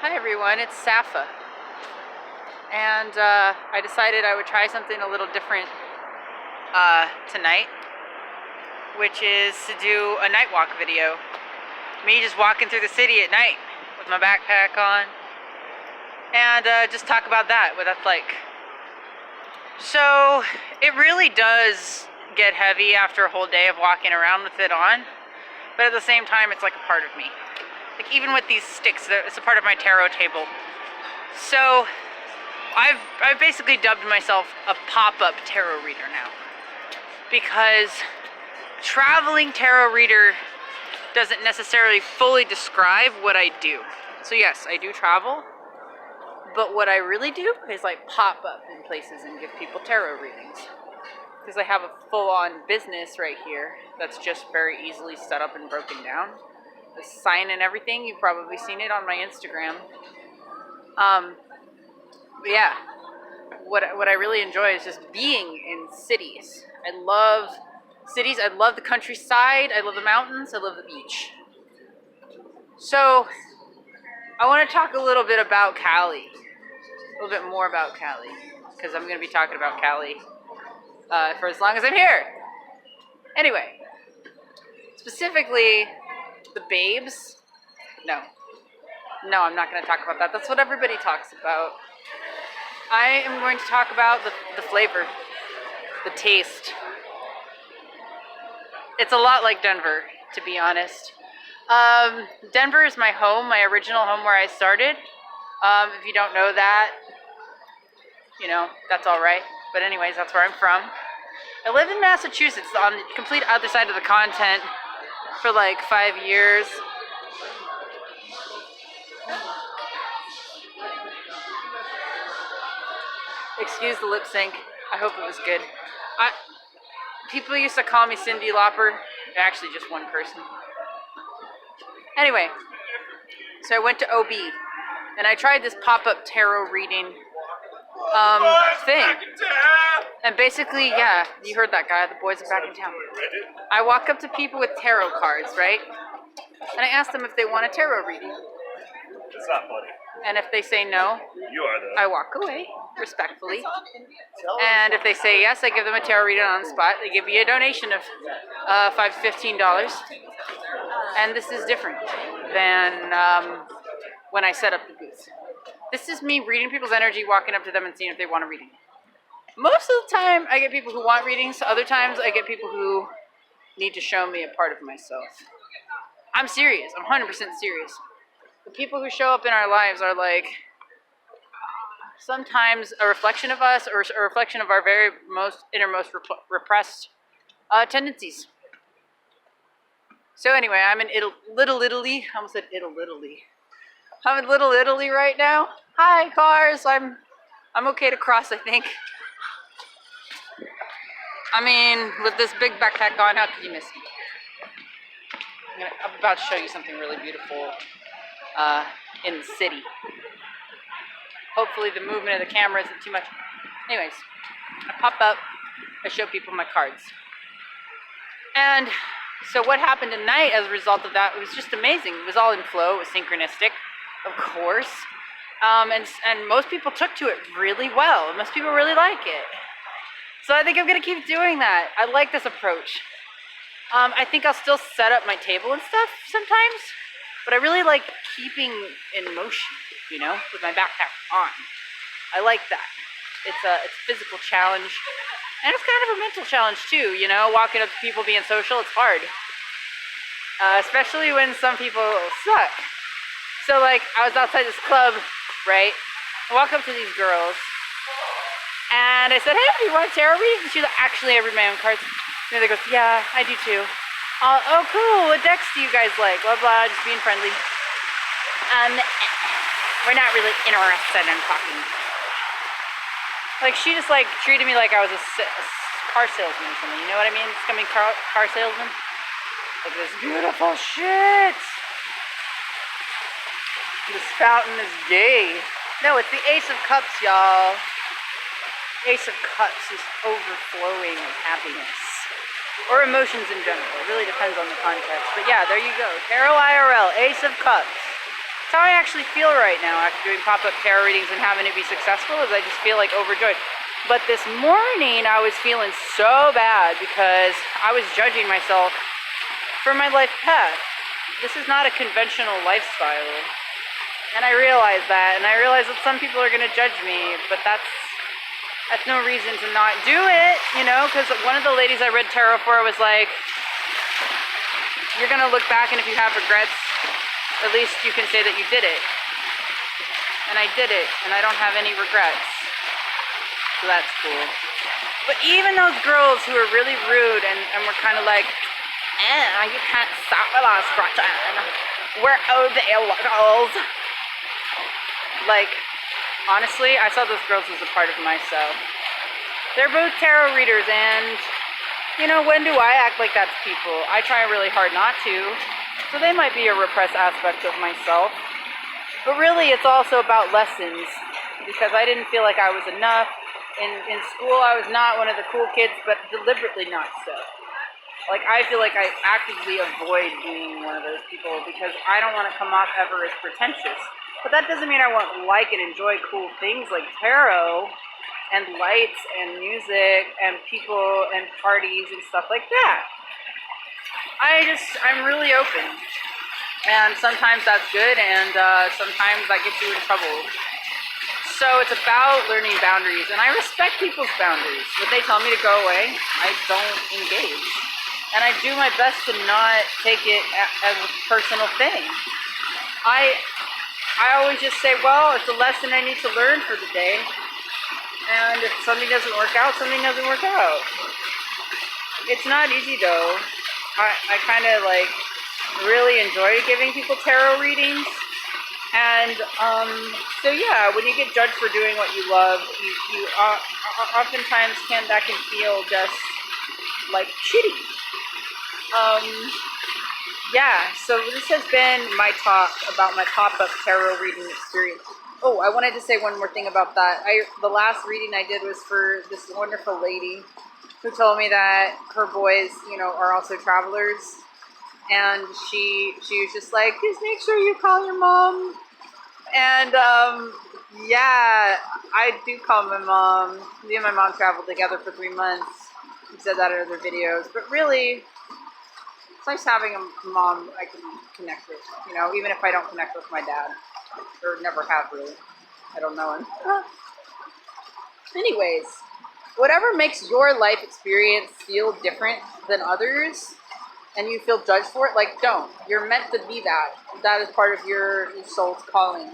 Hi everyone, it's Safa. And I decided I would try something a little different tonight, which is to do a night walk video. Me just walking through the city at night with my backpack on, and just talk about that, what that's like. So it really does get heavy after a whole day of walking around with it on, but at the same time it's like a part of me. Like even with these sticks, it's a part of my tarot table. So I've basically dubbed myself a pop-up tarot reader now, because traveling tarot reader doesn't necessarily fully describe what I do. So yes, I do travel, but what I really do is like pop up in places and give people tarot readings, because I have a full-on business right here that's just very easily set up and broken down. The sign and everything, you've probably seen it on my Instagram. But yeah, what I really enjoy is just being in cities. I love cities. I love the countryside. I love the mountains. I love the beach. So I want to talk a little bit about Cali, a little bit more about Cali, because I'm going to be talking about Cali for as long as I'm here. Anyway, specifically the babes. No, I'm not going to talk about that. That's what everybody talks about. I am going to talk about the flavor, the taste. It's a lot like Denver, to be honest. Denver is my home, my original home where I started. If you don't know that, you know, that's all right. But anyways, that's where I'm from. I lived in Massachusetts on the complete other side of the continent for like 5 years. Excuse the lip sync. I hope it was good. People used to call me Cyndi Lauper. Actually, just one person. Anyway, so I went to OB, and I tried this pop-up tarot reading thing. And basically, yeah, you heard that guy. The boys are back in town. I walk up to people with tarot cards, right? And I ask them if they want a tarot reading. It's not funny. And if they say no, You are though. I walk away respectfully. And if they say yes, I give them a tarot reading on the spot. They give me a donation of $5 to $15. And this is different than when I set up the booth. This is me reading people's energy, walking up to them and seeing if they want a reading. Most of the time, I get people who want readings. Other times, I get people who need to show me a part of myself. I'm serious. I'm 100% serious. The people who show up in our lives are like sometimes a reflection of us, or a reflection of our very innermost repressed tendencies. So anyway, I'm in Little Italy. I almost said Italy. I'm in Little Italy right now. Hi, cars. I'm okay to cross, I think. I mean, with this big backpack on, how could you miss me? I'm about to show you something really beautiful in the city. Hopefully the movement of the camera isn't too much. Anyways, I pop up, I show people my cards. And so what happened tonight as a result of that, it was just amazing. It was all in flow, it was synchronistic, of course. And most people took to it really well. Most people really like it. So I think I'm gonna keep doing that. I like this approach. I think I'll still set up my table and stuff sometimes, but I really like keeping in motion, you know, with my backpack on. I like that. It's a physical challenge, and it's kind of a mental challenge too, you know, walking up to people, being social, it's hard. Especially when some people suck. So like, I was outside this club, right? I walk up to these girls, and I said, hey, do you want a tarot reading? And she's like, actually, I read my own cards. And they goes, yeah, I do too. Oh, cool. What decks do you guys like? Blah, blah, just being friendly. We're not really interested in talking. Like, she just, like, treated me like I was a car salesman or something. You know what I mean? It's coming car salesman. Like, this beautiful shit. This fountain is gay. No, it's the Ace of Cups, y'all. Ace of Cups is overflowing with happiness. Or emotions in general. It really depends on the context. But yeah, there you go. Tarot IRL, Ace of Cups. That's how I actually feel right now after doing pop-up tarot readings and having it be successful, is I just feel like overjoyed. But this morning I was feeling so bad because I was judging myself for my life path. This is not a conventional lifestyle. And I realized that, and I realized that some people are going to judge me, but that's no reason to not do it, you know, because one of the ladies I read tarot for was like, you're going to look back and if you have regrets, at least you can say that you did it. And I did it, and I don't have any regrets. So that's cool. But even those girls who are really rude and were kind of like, you can't stop with us, Gretchen. We're OD girls. Like, honestly, I saw those girls as a part of myself. They're both tarot readers, and, you know, when do I act like that to people? I try really hard not to. So they might be a repressed aspect of myself. But really, it's also about lessons, because I didn't feel like I was enough. In school, I was not one of the cool kids, but deliberately not so. Like, I feel like I actively avoid being one of those people because I don't want to come off ever as pretentious. But that doesn't mean I won't like and enjoy cool things like tarot and lights and music and people and parties and stuff like that. I'm really open. And sometimes that's good, and sometimes that gets you in trouble. So it's about learning boundaries, and I respect people's boundaries. When they tell me to go away, I don't engage. And I do my best to not take it as a personal thing. I always just say, well, it's a lesson I need to learn for the day. And if something doesn't work out, something doesn't work out. It's not easy, though. I kind of, like, really enjoy giving people tarot readings. And, so yeah, when you get judged for doing what you love, you oftentimes that can feel just, like, shitty. Yeah, so this has been my talk about my pop-up tarot reading experience. Oh, I wanted to say one more thing about that. The last reading I did was for this wonderful lady who told me that her boys, you know, are also travelers. And she was just like, just make sure you call your mom. And, yeah, I do call my mom. Me and my mom traveled together for 3 months. She said that in other videos. But really, it's nice having a mom I can connect with, you know, even if I don't connect with my dad. Or never have, really. I don't know him. Anyways, whatever makes your life experience feel different than others, and you feel judged for it, like, don't. You're meant to be that. That is part of your soul's calling.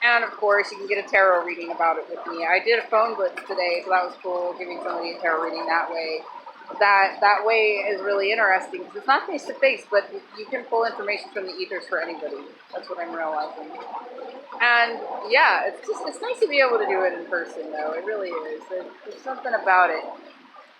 And, of course, you can get a tarot reading about it with me. I did a phone blitz today, so that was cool, giving somebody a tarot reading that way. That way is really interesting, because it's not face-to-face, but you can pull information from the ethers for anybody. That's what I'm realizing. And, yeah, it's nice to be able to do it in person, though. It really is. There's something about it.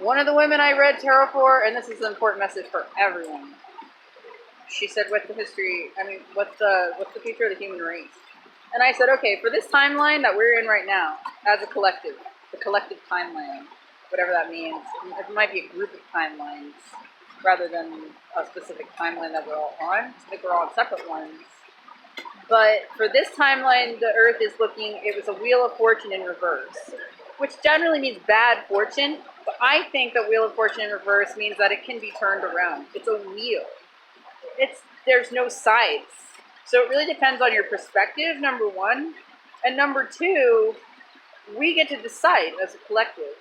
One of the women I read tarot for, and this is an important message for everyone, she said, what's the future of the human race? And I said, okay, for this timeline that we're in right now, as a collective, the collective timeline, whatever that means, it might be a group of timelines, rather than a specific timeline that we're all on. I think we're all on separate ones. But for this timeline, the Earth is looking, it was a Wheel of Fortune in reverse, which generally means bad fortune. But I think that Wheel of Fortune in reverse means that it can be turned around. It's a wheel. There's no sides. So it really depends on your perspective, number one. And number two, we get to decide as a collective.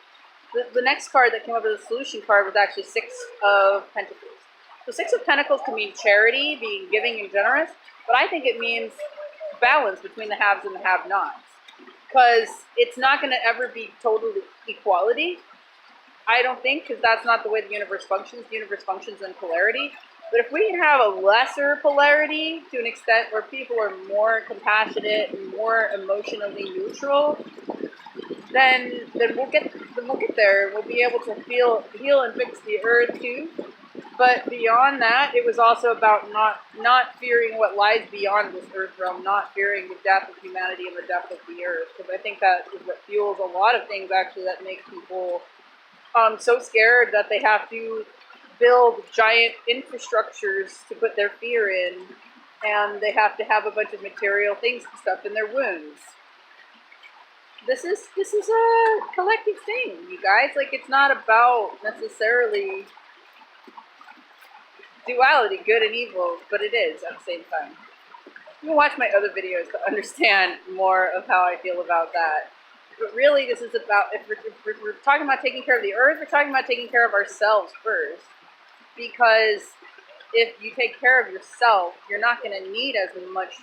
The next card that came up as a solution card was actually Six of Pentacles. So Six of Pentacles can mean charity, being giving and generous. But I think it means balance between the haves and the have-nots. Because it's not going to ever be total equality. I don't think, because that's not the way the universe functions. The universe functions in polarity. But if we can have a lesser polarity to an extent where people are more compassionate and more emotionally neutral, then we'll get there. We'll be able to heal and fix the earth too. But beyond that, it was also about not fearing what lies beyond this earth realm, not fearing the death of humanity and the death of the earth. Because I think that is what fuels a lot of things actually that make people so scared that they have to build giant infrastructures to put their fear in. and they have to have a bunch of material things and stuff in their wounds. This is a collective thing, you guys. Like, it's not about necessarily duality, good and evil, but it is at the same time. You can watch my other videos to understand more of how I feel about that. But really, this is about, if we're talking about taking care of the earth, we're talking about taking care of ourselves first. Because if you take care of yourself, you're not going to need as much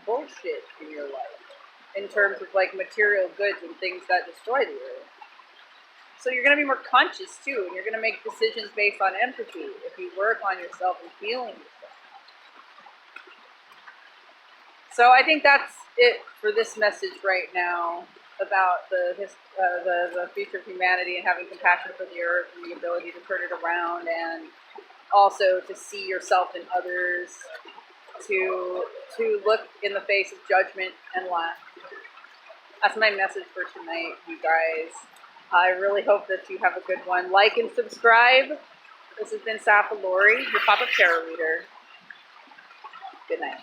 bullshit in your life in terms of like material goods and things that destroy the earth. So you're going to be more conscious too, and you're going to make decisions based on empathy if you work on yourself and healing yourself. So I think that's it for this message right now about the future of humanity and having compassion for the earth and the ability to turn it around, and also to see yourself and others, to look in the face of judgment and laugh. That's my message for tonight, you guys. I really hope that you have a good one. Like and subscribe. This has been Safa Lori, your pop-up tarot reader. Good night.